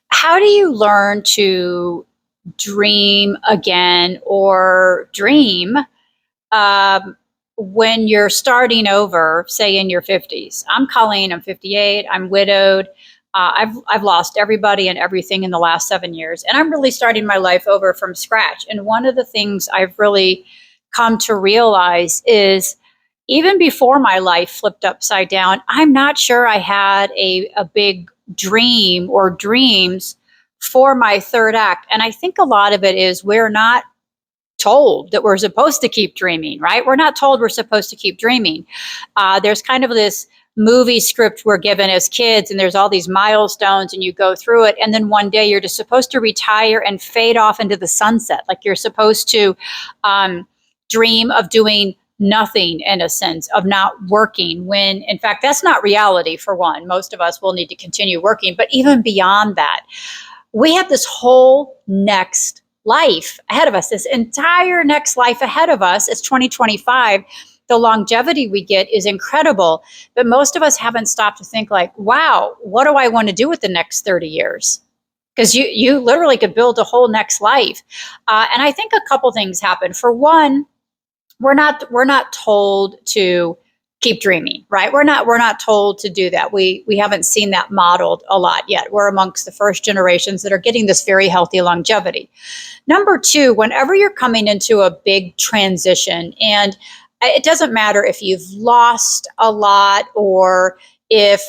How do you learn to dream again or dream um, when you're starting over, say in your 50s? I'm Colleen, I'm 58, I'm widowed. I've lost everybody and everything in the last 7 years, and I'm really starting my life over from scratch. And one of the things I've really come to realize is even before my life flipped upside down, I'm not sure I had a big dream or dreams for my third act. And I think a lot of it is we're not told that we're supposed to keep dreaming, right? We're not told we're supposed to keep dreaming. There's kind of this movie script we're given as kids, and there's all these milestones, and you go through it. And then one day you're just supposed to retire and fade off into the sunset. Like you're supposed to dream of doing nothing, in a sense, of not working, when in fact that's not reality. For one, most of us will need to continue working. But even beyond that, we have this whole next life ahead of us, this entire next life ahead of us. It's 2025. The longevity we get is incredible, but most of us haven't stopped to think like, wow, what do I want to do with the next 30 years? Because you literally could build a whole next life. And I think a couple things happen. For one, we're not told to keep dreaming, right? We're not told to do that. We haven't seen that modeled a lot yet. We're amongst the first generations that are getting this very healthy longevity. Number two, whenever you're coming into a big transition, and it doesn't matter if you've lost a lot or if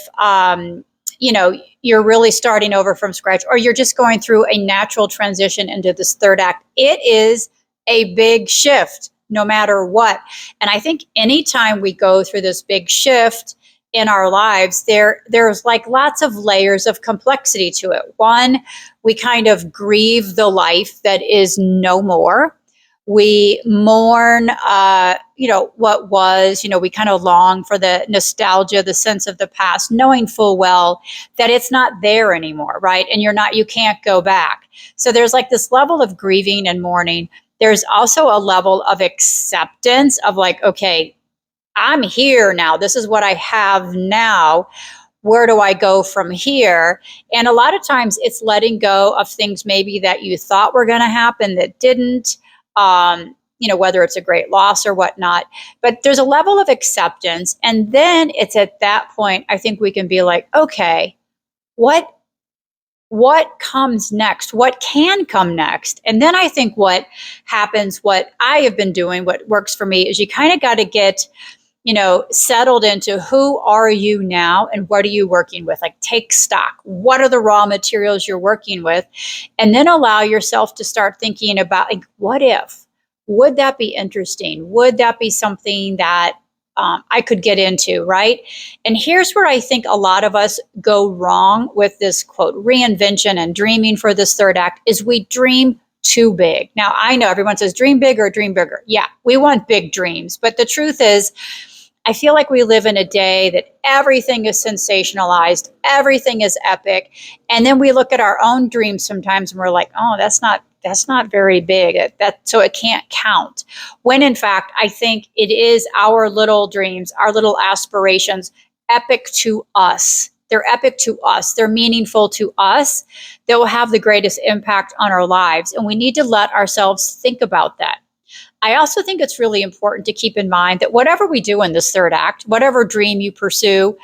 you're really starting over from scratch, or you're just going through a natural transition into this third act, it is a big shift no matter what. And I think anytime we go through this big shift in our lives, there's like lots of layers of complexity to it. One, we kind of grieve the life that is no more. We mourn, what was, we kind of long for the nostalgia, the sense of the past, knowing full well that it's not there anymore, right? And you can't go back. So there's like this level of grieving and mourning. There's also a level of acceptance of like, okay, I'm here now. This is what I have now. Where do I go from here? And a lot of times it's letting go of things maybe that you thought were going to happen that didn't, whether it's a great loss or whatnot. But there's a level of acceptance. And then it's at that point, I think we can be like, okay, what comes next? What can come next? And then I think what happens, what I have been doing, what works for me, is you kind of got to get, settled into who are you now and what are you working with? Like take stock. What are the raw materials you're working with? And then allow yourself to start thinking about like, what if? Would that be interesting? Would that be something that I could get into, right? And here's where I think a lot of us go wrong with this quote reinvention and dreaming for this third act is we dream too big. Now, I know everyone says dream big or dream bigger. Yeah, we want big dreams. But the truth is, I feel like we live in a day that everything is sensationalized, everything is epic. And then we look at our own dreams sometimes and we're like, oh, that's not very big. So it can't count. When in fact, I think it is our little dreams, our little aspirations, epic to us. They're epic to us. They're meaningful to us. They will have the greatest impact on our lives. And we need to let ourselves think about that. I also think it's really important to keep in mind that whatever we do in this third act, whatever dream you pursue,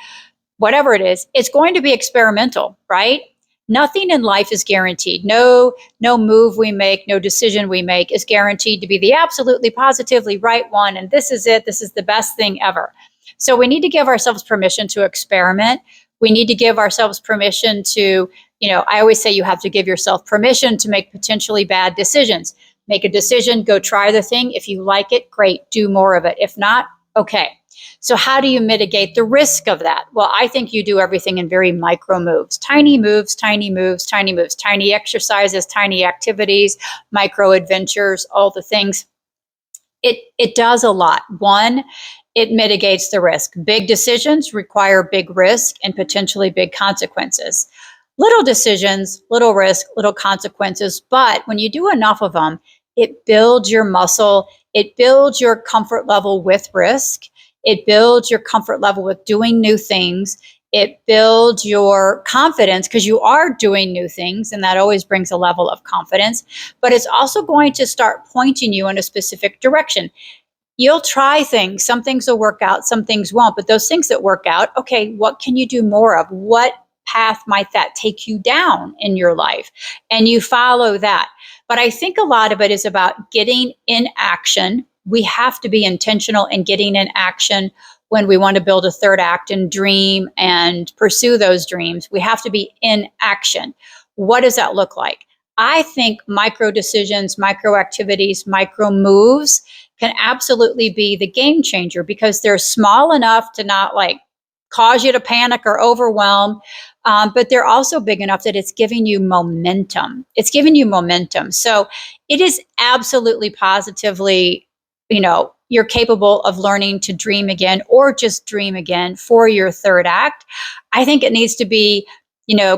whatever it is, it's going to be experimental, right? Nothing in life is guaranteed. No move we make, no decision we make is guaranteed to be the absolutely positively right one. And this is it. This is the best thing ever. So we need to give ourselves permission to experiment. We need to give ourselves permission to, I always say you have to give yourself permission to make potentially bad decisions. Make a decision, go try the thing. If you like it, great, do more of it. If not, okay. So how do you mitigate the risk of that? Well, I think you do everything in very micro moves, tiny moves, tiny moves, tiny moves, tiny exercises, tiny activities, micro adventures, all the things. It does a lot. One, it mitigates the risk. Big decisions require big risk and potentially big consequences. Little decisions, little risk, little consequences. But when you do enough of them, it builds your muscle. It builds your comfort level with risk. It builds your comfort level with doing new things. It builds your confidence because you are doing new things, and that always brings a level of confidence. But it's also going to start pointing you in a specific direction. You'll try things. Some things will work out, some things won't. But those things that work out, okay, what can you do more of? What path might that take you down in your life? And you follow that. But I think a lot of it is about getting in action. We have to be intentional in getting in action when we want to build a third act and dream and pursue those dreams. We have to be in action. What does that look like? I think micro decisions, micro activities, micro moves can absolutely be the game changer because they're small enough to not like cause you to panic or overwhelm, but they're also big enough that it's giving you momentum. It's giving you momentum. So it is absolutely positively, you're capable of learning to dream again or just dream again for your third act. I think it needs to be,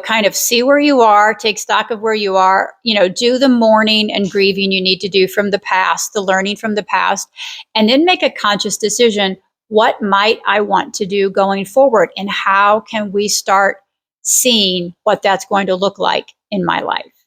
kind of see where you are, take stock of where you are, do the mourning and grieving you need to do from the past, the learning from the past, and then make a conscious decision. What might I want to do going forward? And how can we start seeing what that's going to look like in my life?